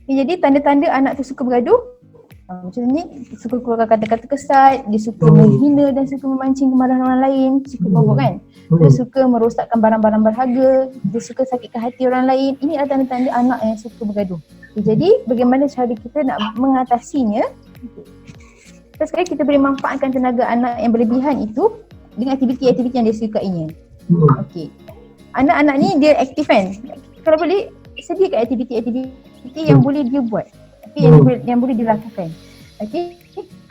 Jadi tanda-tanda anak tu suka bergaduh, macam ni, suka keluarkan kata-kata kesat, dia suka menghina dan suka memancing kemarahan orang lain, suka kelompok kan. Dia suka merosakkan barang-barang berharga, dia suka sakitkan hati orang lain. Ini adalah tanda-tanda anak yang suka bergaduh. Jadi bagaimana cara kita nak mengatasinya? First sekali kita boleh manfaatkan tenaga anak yang berlebihan itu dengan aktiviti-aktiviti yang dia sukainya. Okey. Anak-anak ni dia aktif kan. Kalau boleh sediakan aktiviti-aktiviti yang boleh dia buat. Yang boleh dilakukan. Okey.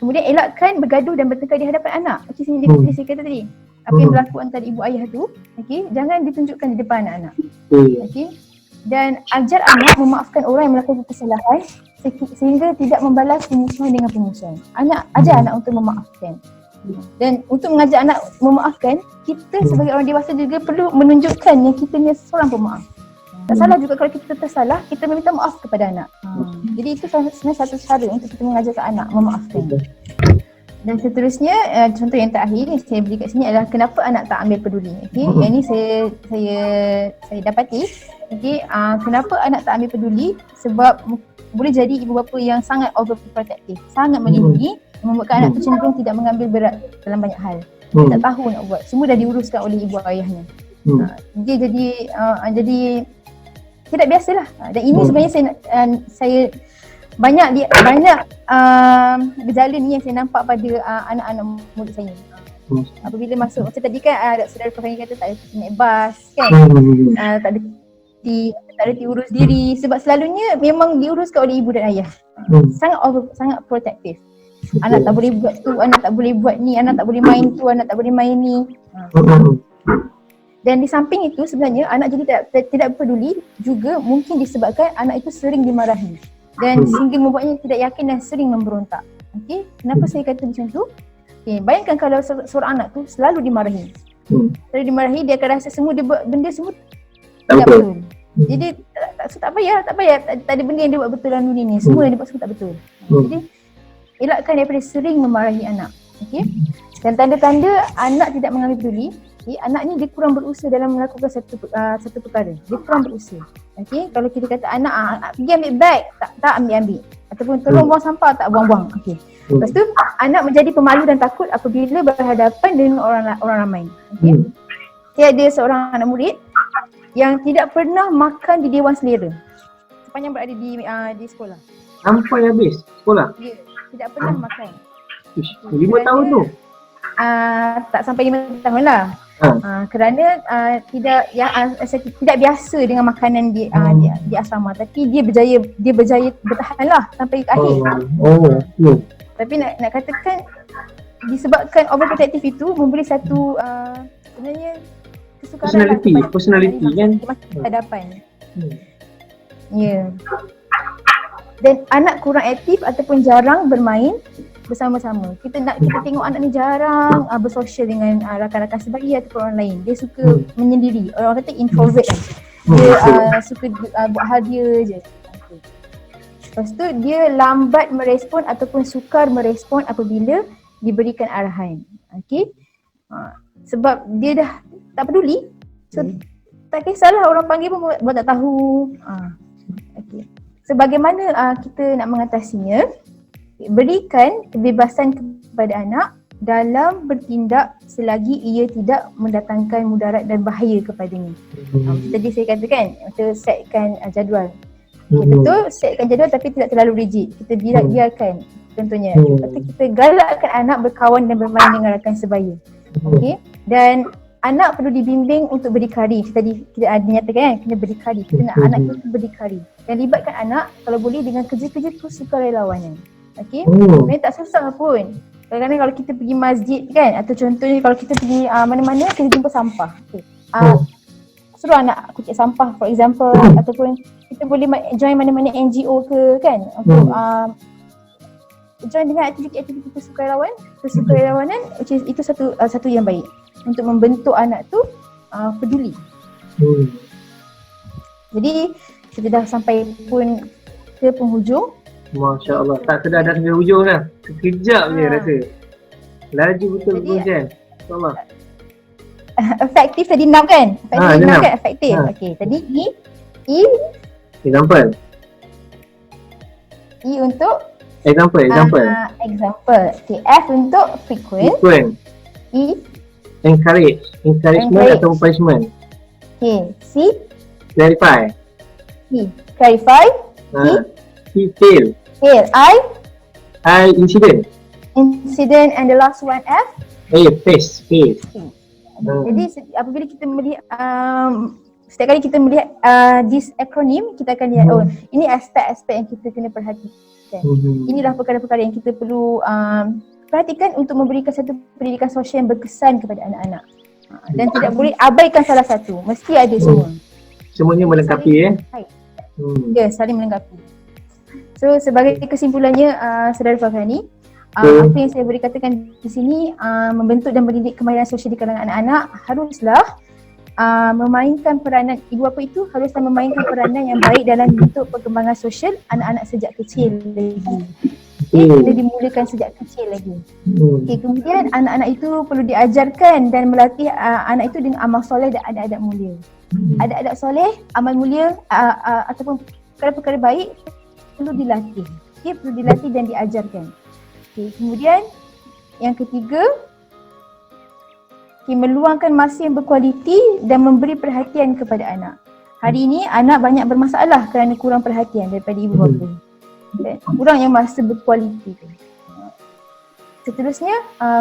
Kemudian elakkan bergaduh dan bertengkar di hadapan anak. Okey, saya kata tadi. Apa yang berlaku antara ibu ayah tu, okey, jangan ditunjukkan di depan anak-anak. Okey. Dan ajar anak memaafkan orang yang melakukan kesalahan sehingga tidak membalas pemusuhan dengan pemusuhan. Ajar anak untuk memaafkan. Dan untuk mengajar anak memaafkan, kita sebagai orang dewasa juga perlu menunjukkan yang kita ni seorang pemaaf. Tak salah juga kalau kita tersalah, kita meminta maaf kepada anak. Jadi itu sebenarnya satu cara untuk kita mengajarkan anak memaafkan. Dan seterusnya, contoh yang terakhir yang saya beri kat sini adalah kenapa anak tak ambil peduli. Okey, yang ni saya dapati. Okey, kenapa anak tak ambil peduli? Sebab boleh jadi ibu bapa yang sangat overprotective, sangat melindungi, membuatkan anak tu cenderung tidak mengambil berat dalam banyak hal. Dia tak tahu nak buat. Semua dah diuruskan oleh ibu ayahnya. Dia jadi tidak biasalah. Dan ini sebenarnya saya banyak gejala ni yang saya nampak pada anak-anak murid saya. Apabila masuk, macam tadi kan saudara Fahmi kata tak ada naik bas kan, tak ada diurus diri, sebab selalunya memang diuruskan oleh ibu dan ayah. Sangat protective. Anak tak boleh buat tu, anak tak boleh buat ni, anak tak boleh main tu, anak tak boleh main ni. Dan di samping itu sebenarnya anak jadi tidak peduli juga mungkin disebabkan anak itu sering dimarahi dan sehingga membuatnya tidak yakin dan sering memberontak. Okey, kenapa saya kata macam tu? Okey, bayangkan kalau seorang anak tu selalu dimarahi. Selalu dimarahi, dia akan rasa semua dia buat benda semua tidak betul. Jadi tak payah, tak ada benda yang dia buat betul dalam dunia ni. Semua yang dia buat semua tak betul. Jadi elakkan daripada sering memarahi anak. Okey. Dan tanda-tanda anak tidak mengambil peduli, anak ni dia kurang berusaha dalam melakukan satu perkara. Dia kurang berusaha. Okey, kalau kita kata anak pergi ambil beg, tak ambil. Ataupun tolong buang sampah, tak buang-buang. Okey. Lepas tu anak menjadi pemalu dan takut apabila berhadapan dengan orang ramai. Okey. Saya ada seorang anak murid yang tidak pernah makan di dewan selera sepanjang berada di sekolah. Sampai habis sekolah? Ya, tidak pernah makan. 5 tahun tu? Tak sampai 5 tahun lah. Kerana tidak biasa dengan makanan di asrama, tapi dia berjaya bertahan lah sampai ke akhir. Tapi nak katakan disebabkan overprotective itu memberi satu sebenarnya kesukaran personality kan? Hadapan. Ya. Dan anak kurang aktif ataupun jarang bermain bersama-sama. Kita tengok anak ni jarang bersosial dengan rakan-rakan sebaya ataupun orang lain. Dia suka menyendiri. Orang kata introvert kan. Dia suka buat hal dia je. Lepas tu dia lambat merespon ataupun sukar merespon apabila diberikan arahan. Okey. Sebab dia dah tak peduli. So tak kisahlah orang panggil pun buat tak tahu. Okey. Sebagaimana kita nak mengatasinya, berikan kebebasan kepada anak dalam bertindak selagi ia tidak mendatangkan mudarat dan bahaya kepadanya. Tadi saya katakan, kita setkan jadual. Betul, setkan jadual tapi tidak terlalu rigid. Kita biarkan contohnya. Lepas tu kita galakkan anak berkawan dan bermain dengan rakan sebaya. Okey. Dan anak perlu dibimbing untuk berdikari. Tadi kita dinyatakan kan, kena berdikari. Kita nak anak itu berdikari. Dan libatkan anak kalau boleh dengan kerja-kerja sukarelawanan. Okey. Sebenarnya tak susah pun. Kadang-kadang kalau kita pergi masjid kan, atau contohnya kalau kita pergi mana-mana, kita jumpa sampah. Okay. Suruh anak kutip sampah for example, ataupun kita boleh join mana-mana NGO ke kan, untuk join dengan aktiviti-aktiviti kesukarelawanan, which is itu satu yang baik untuk membentuk anak tu peduli. Jadi kita dah sampai pun ke penghujung. Masya Allah, tak sedar dah sampai hujung dah. Sekejap je rasa. Laju betul-betul kan. InsyaAllah. Efektif tadi 6 kan? Efektif. Okey, tadi E. Example. E untuk Example. example. Okay, F untuk frequent. Frequent. E. Encouragement atau punishment. Okay, C. Clarify. C. Clarify. C. Fail. Fail. I. Incident. Incident, and the last one F. Face. Jadi apabila kita melihat setiap kali kita melihat this acronym, kita akan lihat ini aspek-aspek yang kita kena perhatikan. Inilah perkara-perkara yang kita perlu perhatikan untuk memberikan satu pendidikan sosial yang berkesan kepada anak-anak. Dan tidak boleh abaikan salah satu, mesti ada semua. Semuanya melengkapi Ya, saling melengkapi. So sebagai kesimpulannya Saudara Farhani, apa yang saya boleh katakan di sini, membentuk dan mendidik kemahiran sosial di kalangan anak-anak haruslah memainkan peranan, ibu bapa itu haruslah memainkan peranan yang baik dalam bentuk perkembangan sosial anak-anak sejak kecil lagi. Kena dimulakan sejak kecil lagi. Kemudian anak-anak itu perlu diajarkan dan melatih anak itu dengan amal soleh dan adab-adab mulia. Adab-adab soleh, amal mulia ataupun perkara-perkara baik perlu dilatih. Perlu dilatih dan diajarkan. Kemudian yang ketiga, meluangkan masa yang berkualiti dan memberi perhatian kepada anak. Hari ini anak banyak bermasalah kerana kurang perhatian daripada ibu bapa. Kurangnya masa berkualiti. Seterusnya,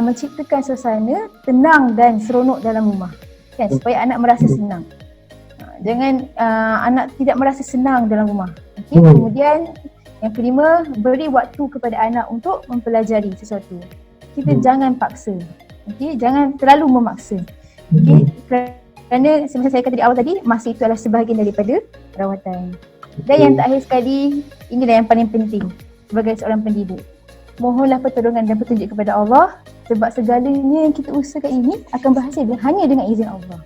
menciptakan suasana tenang dan seronok dalam rumah, kan, supaya anak merasa senang. Jangan anak tidak merasa senang dalam rumah. Kemudian yang kelima, beri waktu kepada anak untuk mempelajari sesuatu. Kita jangan paksa. Jangan terlalu memaksa. Kerana seperti saya kata di awal tadi, masa itu adalah sebahagian daripada rawatan. Dan yang terakhir sekali, inilah yang paling penting sebagai seorang pendidik. Mohonlah pertolongan dan petunjuk kepada Allah, sebab segalanya yang kita usahakan ini akan berhasil hanya dengan izin Allah.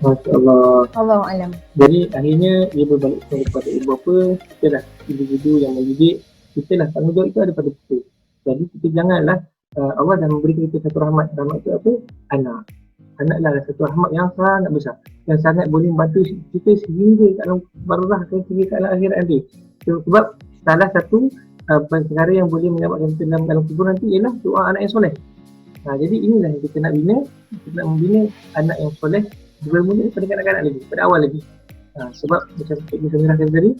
Masya-Allah. Allahu a'lam. Jadi akhirnya ia berbalik kepada ibu bapa, kita lah individu yang mendidik, kita lah tanggungjawab itu ada pada kita. Jadi kita janganlah Allah dah memberi kita satu rahmat. Rahmat itu apa? Anak. Anaklah satu rahmat yang sangat besar, yang sangat boleh membantu kita sehingga kat dalam barzah dan sehingga kat dalam akhirat nanti. Sebab salah satu perkara yang boleh menyelamatkan kita dalam kubur nanti ialah doa anak yang soleh. Jadi inilah yang kita nak bina. Kita nak membina anak yang soleh bermula daripada kanak-kanak lagi, pada awal lagi. Sebab macam Cikgu Samirah kata tadi,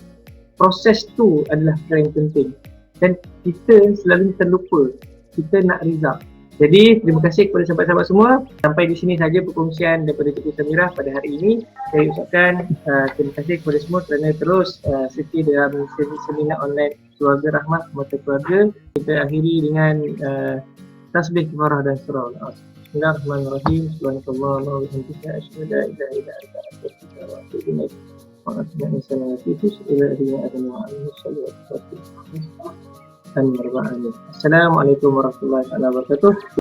proses tu adalah perkara yang penting. Dan kita selalu terlupa, kita nak result. Jadi terima kasih kepada sahabat-sahabat semua. Sampai di sini saja perkongsian daripada Cikgu Samirah pada hari ini. Saya ucapkan terima kasih kepada semua kerana terus setia dalam seminar online Keluarga Rahmat Mata Keluarga. Kita akhiri dengan tasbih kifarah dan surah Al-Asr. Bismillahirrahmanirrahim. Subhanallah wa bihamdihi asyhadu an la ilaha illa anta astaghfiruka wa atubu ilaik. Wa atubu ilaik. Assalamualaikum warahmatullahi wabarakatuh.